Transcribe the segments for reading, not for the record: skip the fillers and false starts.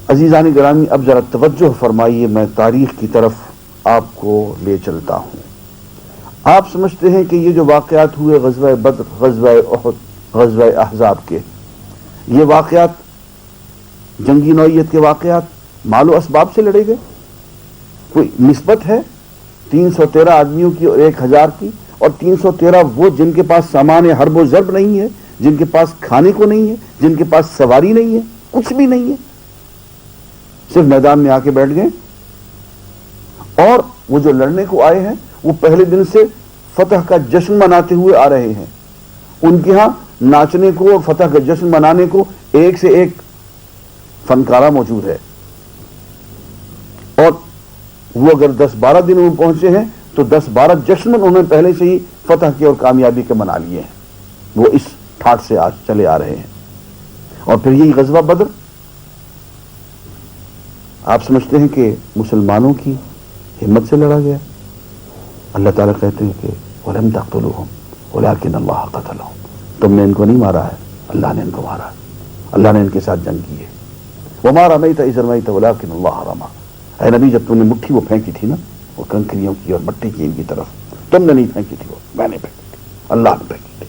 عزیزان گرامی، اب ذرا توجہ فرمائیے، میں تاریخ کی طرف آپ کو لے چلتا ہوں۔ آپ سمجھتے ہیں کہ یہ جو واقعات ہوئے غزوہ بدر، غزوہ احد، غزوہ احزاب کے، یہ واقعات جنگی نوعیت کے واقعات مال و اسباب سے لڑے گئے؟ کوئی نسبت ہے 313 آدمیوں کی اور 1000 کی؟ اور 313 وہ جن کے پاس سامان حرب و ضرب نہیں ہے، جن کے پاس کھانے کو نہیں ہے، جن کے پاس سواری نہیں ہے، کچھ بھی نہیں ہے، صرف میدان میں آ کے بیٹھ گئے۔ اور وہ جو لڑنے کو آئے ہیں وہ پہلے دن سے فتح کا جشن مناتے ہوئے آ رہے ہیں۔ ان کے ہاں ناچنے کو اور فتح کا جشن منانے کو ایک سے ایک فنکارہ موجود ہے، اور وہ اگر 10-12 دن میں پہنچے ہیں تو 10-12 جشن انہوں نے پہلے سے ہی فتح کے اور کامیابی کے منا لیے ہیں۔ وہ اس ٹھاٹ سے آج چلے آ رہے ہیں۔ اور پھر یہی غزوہ بدر، آپ سمجھتے ہیں کہ مسلمانوں کی ہمت سے لڑا گیا؟ اللہ تعالیٰ کہتے ہیں کہ وَلَمْ تَقْتُلُوهُمْ وَلَٰكِنَّ اللَّهَ قَتَلَهُمْ، تم نے ان کو نہیں مارا ہے، اللہ نے ان کو مارا ہے، اللہ نے ان کے ساتھ جنگ کی ہے۔ وَمَا رَمَيْتَ إِذْ رَمَيْتَ وَلَٰكِنَّ اللَّهَ رَمَىٰ، اے نبی جب تم نے مٹھی وہ پھینکی تھی نا، وہ کنکریوں کی اور مٹی کی ان کی طرف، تم نے نہیں پھینکی تھی، وہ میں نے پھینکی تھی، اللہ نے پھینکی تھی۔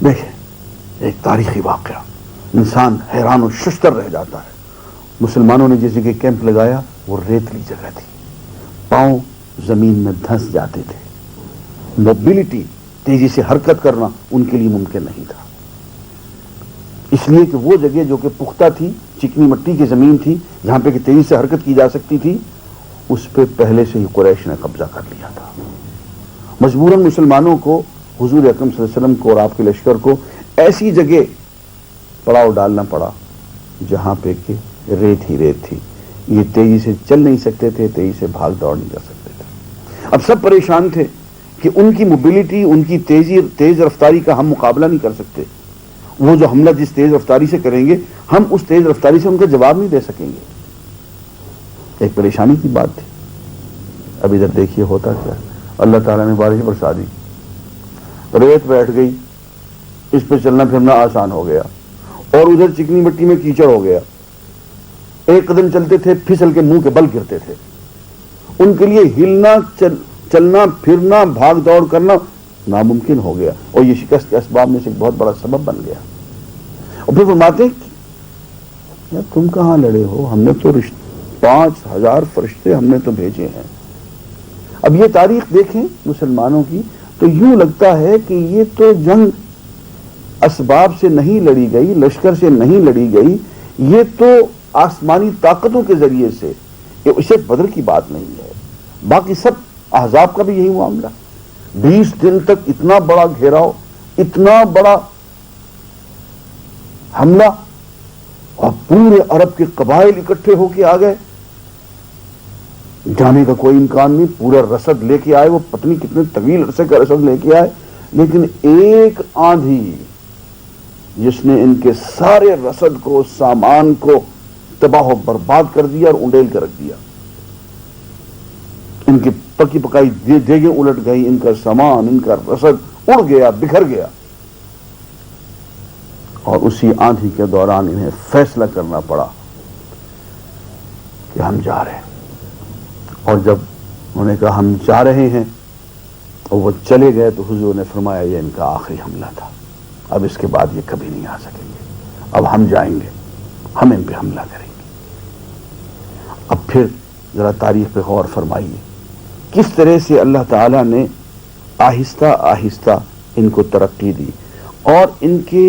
دیکھیں ایک تاریخی واقعہ، انسان حیران و ششدر رہ جاتا ہے۔ مسلمانوں نے جس جگہ کیمپ لگایا وہ ریتلی جگہ تھی، پاؤں زمین میں دھنس جاتے تھے، موبلٹی، تیزی سے حرکت کرنا ان کے لیے ممکن نہیں تھا، اس لیے کہ وہ جگہ جو کہ پختہ تھی، چکنی مٹی کی زمین تھی جہاں پہ کہ تیزی سے حرکت کی جا سکتی تھی، اس پہ پہلے سے ہی قریش نے قبضہ کر لیا تھا۔ مجبوراً مسلمانوں کو، حضور اکرم صلی اللہ علیہ وسلم کو اور آپ کے لشکر کو ایسی جگہ پڑاؤ ڈالنا پڑا جہاں پہ کہ ریت ہی ریت تھی، یہ تیزی سے چل نہیں سکتے تھے، تیزی سے بھاگ دوڑ نہیں کر سکتے تھے۔ اب سب پریشان تھے کہ ان کی موبلٹی، ان کی تیز رفتاری کا ہم مقابلہ نہیں کر سکتے، وہ جو حملہ جس تیز رفتاری سے کریں گے ہم اس تیز رفتاری سے ان کا جواب نہیں دے سکیں گے۔ ایک پریشانی کی بات تھی۔ اب ادھر دیکھیے ہوتا کیا، اللہ تعالیٰ نے بارش برسا دی، ریت بیٹھ گئی، اس پہ چلنا پھرنا آسان ہو گیا، اور ادھر چکنی مٹی میں کیچڑ ہو گیا، ایک قدم چلتے تھے پھسل کے منہ کے بل گرتے تھے، ان کے لیے ہلنا، چلنا پھرنا، بھاگ دوڑ کرنا ناممکن ہو گیا، اور یہ شکست کے اسباب میں سے ایک بہت بڑا سبب بن گیا۔ اور پھر فرماتے ہیں تم کہاں لڑے ہو، ہم نے تو 5000 فرشتے ہم نے تو بھیجے ہیں۔ اب یہ تاریخ دیکھیں مسلمانوں کی تو یوں لگتا ہے کہ یہ تو جنگ اسباب سے نہیں لڑی گئی، لشکر سے نہیں لڑی گئی، یہ تو آسمانی طاقتوں کے ذریعے سے، یہ صرف بدر کی بات نہیں ہے، باقی سب احزاب کا بھی یہی معاملہ۔ 20 دن تک اتنا بڑا گھیراؤ، اتنا بڑا حملہ، اور پورے عرب کے قبائل اکٹھے ہو کے آ گئے، جانے کا کوئی امکان نہیں، پورا رسد لے کے آئے، وہ پتنی کتنے طویل عرصے کا رسد لے کے آئے، لیکن ایک آندھی جس نے ان کے سارے رسد کو، سامان کو تباہ و برباد کر دیا اور انڈیل کے رکھ دیا۔ ان کی پکی پکائی دیگیں الٹ گئی، ان کا سامان، ان کا رسد اڑ گیا، بکھر گیا، اور اسی آندھی کے دوران انہیں فیصلہ کرنا پڑا کہ ہم جا رہے ہیں۔ اور جب انہوں نے کہا ہم جا رہے ہیں اور وہ چلے گئے تو حضور نے فرمایا یہ ان کا آخری حملہ تھا، اب اس کے بعد یہ کبھی نہیں آ سکیں گے، اب ہم جائیں گے، ہم ان پہ حملہ کریں گے۔ اب پھر ذرا تاریخ پہ غور فرمائیے کس طرح سے اللہ تعالیٰ نے آہستہ آہستہ ان کو ترقی دی، اور ان کے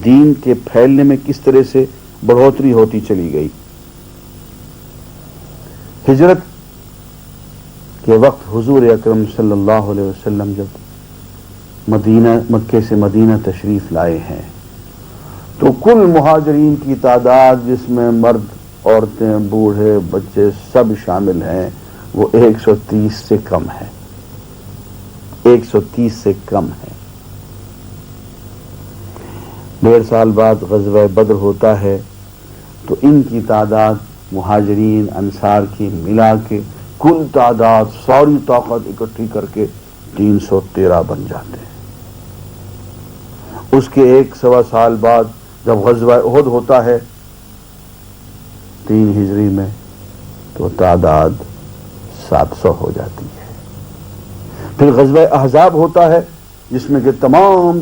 دین کے پھیلنے میں کس طرح سے بڑھوتری ہوتی چلی گئی۔ ہجرت کے وقت حضور اکرم صلی اللہ علیہ وسلم جب مکے سے مدینہ تشریف لائے ہیں تو کل مہاجرین کی تعداد، جس میں مرد، عورتیں، بوڑھے، بچے سب شامل ہیں، وہ 130 سے کم ہے، 130 سے کم ہے۔ 1.5 سال بعد غزوہ بدر ہوتا ہے تو ان کی تعداد مہاجرین انصار کی ملا کے کل تعداد، ساری طاقت اکٹھی کر کے 313 بن جاتے ہیں۔ اس کے 1 سوا سال بعد جب غزوہ احد ہوتا ہے 3 ہجری میں تو تعداد 700 ہو جاتی ہے. پھر غزوہ احزاب ہوتا ہے جس میں کہ تمام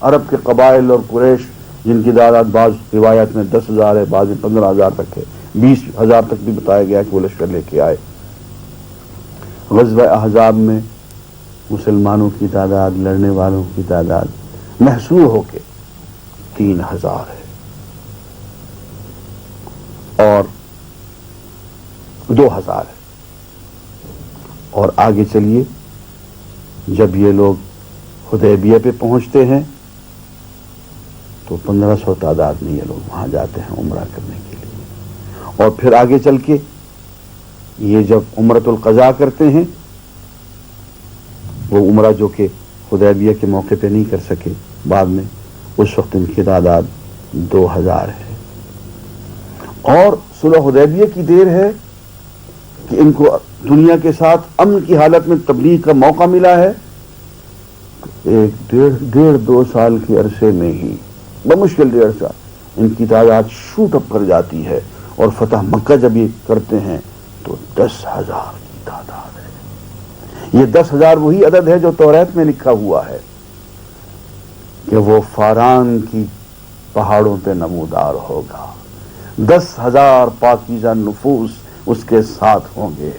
عرب کے قبائل اور قریش جن کی تعداد بعض روایت میں 10,000 ہے، بعض میں 15,000 تک ہے، 20,000 تک بھی بتایا گیا کہ وہ لشکر لے کے آئے. غزوہ احزاب میں مسلمانوں کی تعداد، لڑنے والوں کی تعداد محصور ہو کے 3,000 ہے اور 2,000 ہے. اور آگے چلیے، جب یہ لوگ حدیبیہ پہ پہنچتے ہیں تو 1,500 تعداد میں یہ لوگ وہاں جاتے ہیں عمرہ کرنے کے لیے. اور پھر آگے چل کے یہ جب عمرۃ القضاء کرتے ہیں، وہ عمرہ جو کہ حدیبیہ کے موقع پہ نہیں کر سکے بعد میں، اس وقت ان کی تعداد 2,000 ہے. اور صلح حدیبیہ کی دیر ہے کہ ان کو دنیا کے ساتھ امن کی حالت میں تبلیغ کا موقع ملا ہے. ایک 1.5-2 سال کے عرصے میں ہی، بمشکل 1.5 سال، ان کی تعداد شوٹ اپ کر جاتی ہے. اور فتح مکہ جب یہ کرتے ہیں تو 10,000 کی تعداد ہے. یہ 10,000 وہی عدد ہے جو توریت میں لکھا ہوا ہے کہ وہ فاران کی پہاڑوں پہ نمودار ہوگا. 10,000 پاکیزہ نفوس اس کے ساتھ ہوں گے.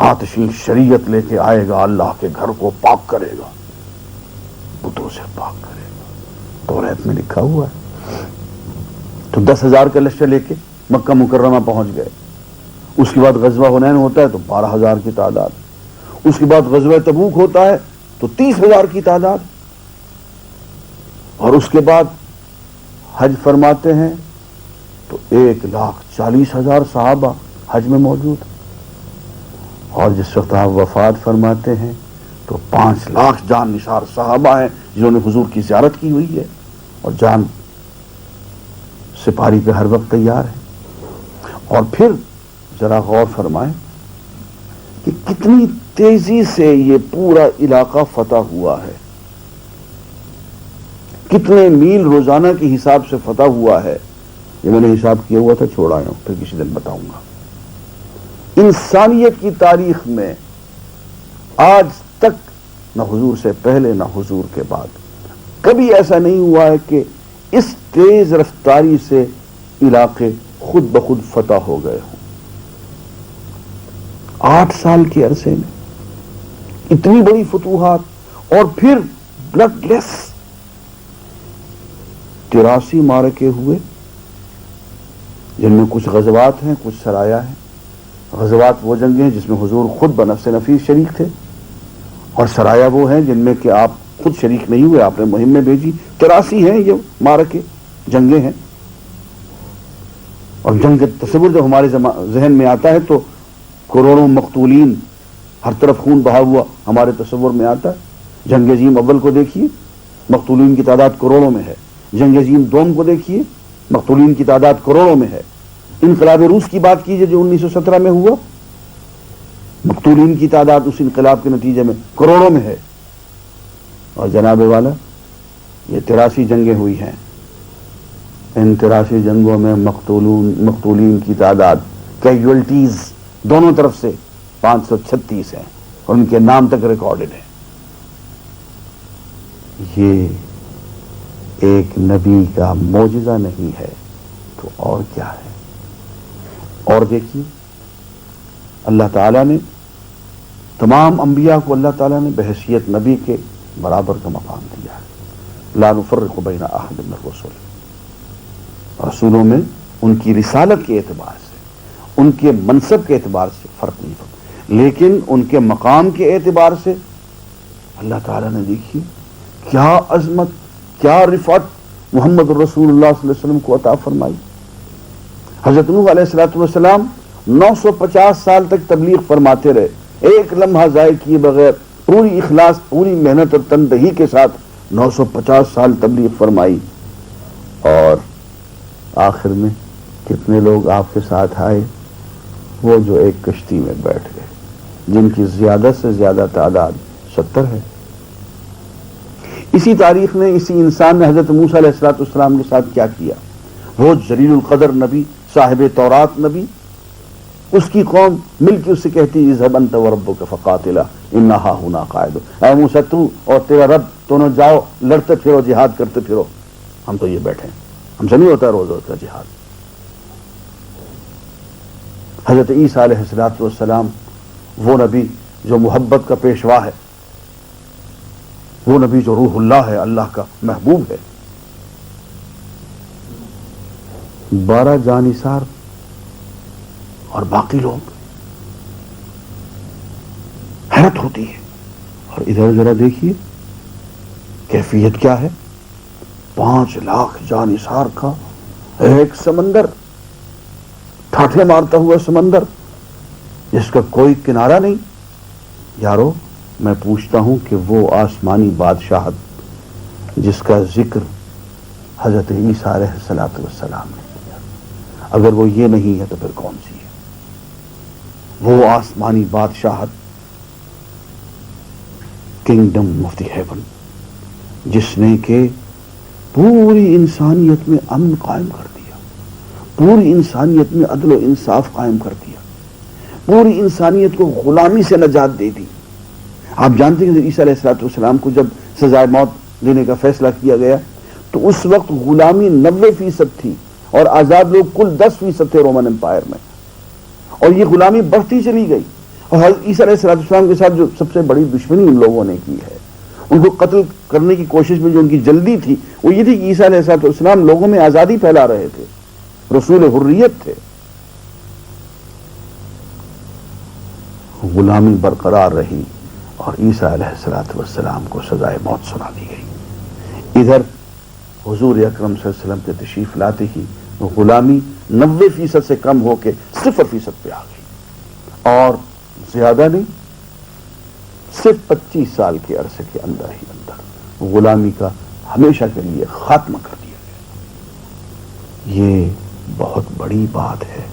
آتشی شریعت لے کے آئے گا، اللہ کے گھر کو پاک کرے گا، بتوں سے پاک کرے گا. توریت میں لکھا ہوا ہے. تو 10,000 کا لشکر لے کے مکہ مکرمہ پہنچ گئے. اس کے بعد غزوہ حنین ہوتا ہے تو 12,000 کی تعداد. اس کے بعد غزوہ تبوک ہوتا ہے تو 30,000 کی تعداد. اور اس کے بعد حج فرماتے ہیں تو 1,40,000 صحابہ حج میں موجود. اور جس وقت آپ وفات فرماتے ہیں تو 5 لاکھ جان نثار صحابہ ہیں جنہوں نے حضور کی زیارت کی ہوئی ہے اور جان سپاری پہ ہر وقت تیار ہے. اور پھر ذرا غور فرمائیں کہ کتنی تیزی سے یہ پورا علاقہ فتح ہوا ہے، کتنے میل روزانہ کے حساب سے فتح ہوا ہے. یہ میں نے حساب کیا ہوا تھا، چھوڑ آیا ہوں، پھر کسی دن بتاؤں گا. انسانیت کی تاریخ میں آج تک نہ حضور سے پہلے نہ حضور کے بعد کبھی ایسا نہیں ہوا ہے کہ اس تیز رفتاری سے علاقے خود بخود فتح ہو گئے ہوں. 8 سال کے عرصے میں اتنی بڑی فتوحات. اور پھر بلڈ لیس 83 معرکے ہوئے جن میں کچھ غزوات ہیں، کچھ سرایا ہیں. غزوات وہ جنگیں ہیں جس میں حضور خود بنفس نفیس شریک تھے، اور سرایا وہ ہیں جن میں کہ آپ خود شریک نہیں ہوئے، آپ نے مہم میں بھیجی. 83 ہیں یہ معرکے، جنگیں ہیں. اور جنگ کا تصور جب ہمارے ذہن میں آتا ہے تو کروڑوں مقتولین، ہر طرف خون بہا ہوا ہمارے تصور میں آتا ہے. جنگ عظیم اول کو دیکھیے، مقتولین کی تعداد کروڑوں میں ہے. جنگ عظیم دوم کو دیکھیے، مقتولین کی تعداد کروڑوں میں ہے. انقلاب روس کی بات کیجئے جو 1917 میں ہوا، مقتولین کی تعداد اس انقلاب کے نتیجے میں کروڑوں میں ہے. اور جناب والا یہ 83 جنگیں ہوئی ہیں. ان 83 جنگوں میں مقتولین کی تعداد، کیجولٹیز دونوں طرف سے 536 ہیں اور ان کے نام تک ریکارڈڈ ہیں. یہ ایک نبی کا معجزہ نہیں ہے تو اور کیا ہے. اور دیکھیے اللہ تعالیٰ نے تمام انبیاء کو اللہ تعالیٰ نے بحیثیت نبی کے برابر کا مقام دیا ہے. لا نفرق بین احد من الرسل. رسولوں میں ان کی رسالت کے اعتبار سے، ان کے منصب کے اعتبار سے فرق نہیں پڑتا، لیکن ان کے مقام کے اعتبار سے اللہ تعالیٰ نے دیکھی کیا عظمت، کیا رفعت محمد رسول اللہ صلی اللہ علیہ وسلم کو عطا فرمائی. حضرت نوح علیہ السلام 950 سال تک تبلیغ فرماتے رہے، ایک لمحہ ضائع کیے بغیر، پوری اخلاص، پوری محنت اور تندہی کے ساتھ 950 سال تبلیغ فرمائی. اور آخر میں کتنے لوگ آپ کے ساتھ آئے؟ وہ جو ایک کشتی میں بیٹھ گئے، جن کی زیادہ سے زیادہ تعداد 70 ہے. اسی تاریخ نے اسی انسان نے حضرت موسیٰ علیہ السلام کے ساتھ کیا کیا. وہ جلیل القدر نبی، صاحب تورات نبی، اس کی قوم مل کے اس سے کہتی اذهب انت وربک فقاتلا انا ہاہنا قاعدون، اے موسیٰ تو اور تیرا رب دونوں جاؤ، لڑتے پھرو، جہاد کرتے پھرو، ہم تو یہ بیٹھے ہیں، ہم سے نہیں ہوتا روز روز کا جہاد. حضرت عیسیٰ علیہ السلام وہ نبی جو محبت کا پیشوا ہے، وہ نبی جو روح اللہ ہے، اللہ کا محبوب ہے. 12 جانثار اور باقی لوگ، حیرت ہوتی ہے. اور ادھر ذرا دیکھیے کیفیت کیا ہے. 5 لاکھ جانثار کا ایک سمندر، ٹھاٹھے مارتا ہوا سمندر جس کا کوئی کنارہ نہیں. یارو میں پوچھتا ہوں کہ وہ آسمانی بادشاہت جس کا ذکر حضرت عیسیٰ علیہ السلام نے کیا، اگر وہ یہ نہیں ہے تو پھر کون سی ہے؟ وہ آسمانی بادشاہت، کنگڈم آف دی ہیون، جس نے کہ پوری انسانیت میں امن قائم کر دیا، پوری انسانیت میں عدل و انصاف قائم کر دیا، پوری انسانیت کو غلامی سے نجات دے دی. آپ جانتے ہیں کہ عیسیٰ علیہ السلام کو جب سزائے موت دینے کا فیصلہ کیا گیا تو اس وقت غلامی 90% تھی اور آزاد لوگ کل 10% تھے رومن امپائر میں، اور یہ غلامی بڑھتی چلی گئی. اور حضرت عیسیٰ علیہ السلام کے ساتھ جو سب سے بڑی دشمنی ان لوگوں نے کی ہے، ان کو قتل کرنے کی کوشش میں جو ان کی جلدی تھی وہ یہ تھی کہ عیسیٰ علیہ السلام لوگوں میں آزادی پھیلا رہے تھے، رسول حریت تھے. غلامی برقرار رہی اور عیسیٰ علیہ السلام کو سزائے موت سنا دی گئی. ادھر حضور اکرم صلی اللہ علیہ وسلم کے تشریف لاتے ہی وہ غلامی 90% سے کم ہو کے 0% پہ آ گئی، اور زیادہ نہیں، صرف 25 سال کے عرصے کے اندر ہی اندر غلامی کا ہمیشہ کے لیے خاتمہ کر دیا گیا. یہ بہت بڑی بات ہے،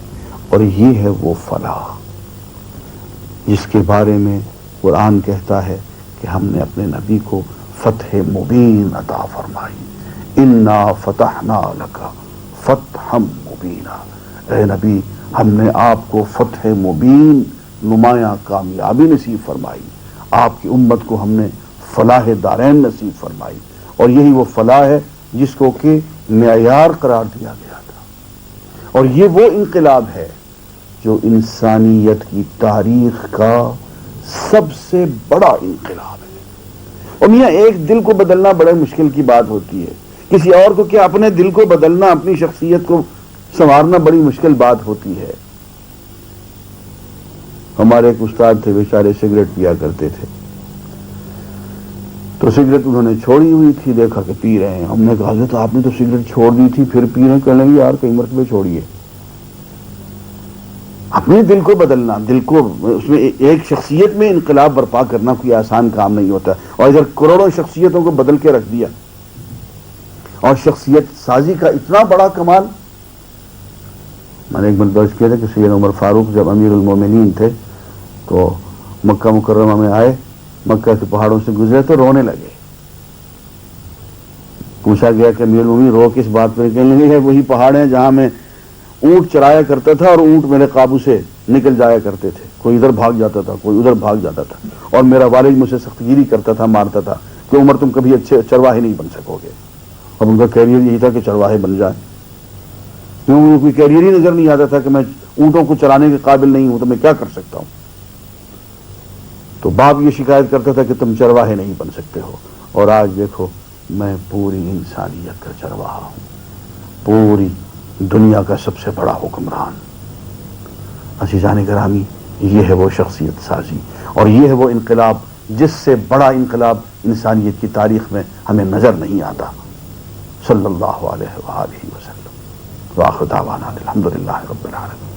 اور یہ ہے وہ فلاح جس کے بارے میں قرآن کہتا ہے کہ ہم نے اپنے نبی کو فتح مبین عطا فرمائی. انا فتحنا لک فتحا مبینا، اے نبی ہم نے آپ کو فتح مبین، نمایاں کامیابی نصیب فرمائی. آپ کی امت کو ہم نے فلاح دارین نصیب فرمائی، اور یہی وہ فلاح ہے جس کو کہ معیار قرار دیا گیا تھا. اور یہ وہ انقلاب ہے جو انسانیت کی تاریخ کا سب سے بڑا انقلاب ہے. اور میاں ایک دل کو بدلنا بڑے مشکل کی بات ہوتی ہے، کسی اور کو کیا اپنے دل کو بدلنا، اپنی شخصیت کو سنوارنا بڑی مشکل بات ہوتی ہے. ہمارے ایک استاد تھے، بیچارے سگریٹ پیا کرتے تھے، تو سگریٹ انہوں نے چھوڑی ہوئی تھی، دیکھا کہ پی رہے ہیں. ہم نے کہا حضرت آپ نے تو سگریٹ چھوڑ دی تھی پھر پی رہے ہیں. کہنے لگے یار کئی مرتبہ چھوڑیے. اپنے دل کو بدلنا، دل کو اس میں ایک شخصیت میں انقلاب برپا کرنا کوئی آسان کام نہیں ہوتا. اور ادھر کروڑوں شخصیتوں کو بدل کے رکھ دیا. اور شخصیت سازی کا اتنا بڑا کمال، میں نے ایک مرتبہ درج کیا تھا کہ سید عمر فاروق جب امیر المومنین تھے تو مکہ مکرمہ میں آئے، مکہ کے پہاڑوں سے گزرے تو رونے لگے. پوچھا گیا کہ امیر المومنین رو کس بات پہ؟ کہنے لگے وہی پہاڑ ہیں جہاں میں اونٹ چرایا کرتا تھا اور اونٹ میرے قابو سے نکل جایا کرتے تھے، کوئی ادھر بھاگ جاتا تھا کوئی ادھر بھاگ جاتا تھا، اور میرا والد مجھ سے سختگیری کرتا تھا، مارتا تھا کہ عمر تم کبھی اچھے چرواہے نہیں بن سکو گے. اب ان کا کیریئر یہی تھا کہ چرواہے بن جائیں، کیوں کوئی کیریئر ہی نظر نہیں آتا تھا کہ میں اونٹوں کو چرانے کے قابل نہیں ہوں تو میں کیا کر سکتا ہوں. تو باپ یہ شکایت کرتا تھا کہ تم چرواہے نہیں بن سکتے ہو، اور آج دیکھو میں پوری انسانیت کا چرواہا ہوں، پوری دنیا کا سب سے بڑا حکمران. عزیزان گرامی، یہ ہے وہ شخصیت سازی، اور یہ ہے وہ انقلاب جس سے بڑا انقلاب انسانیت کی تاریخ میں ہمیں نظر نہیں آتا. صلی اللہ علیہ وآلہ وسلم. وآخر دعوانا الحمدللہ رب العالمین.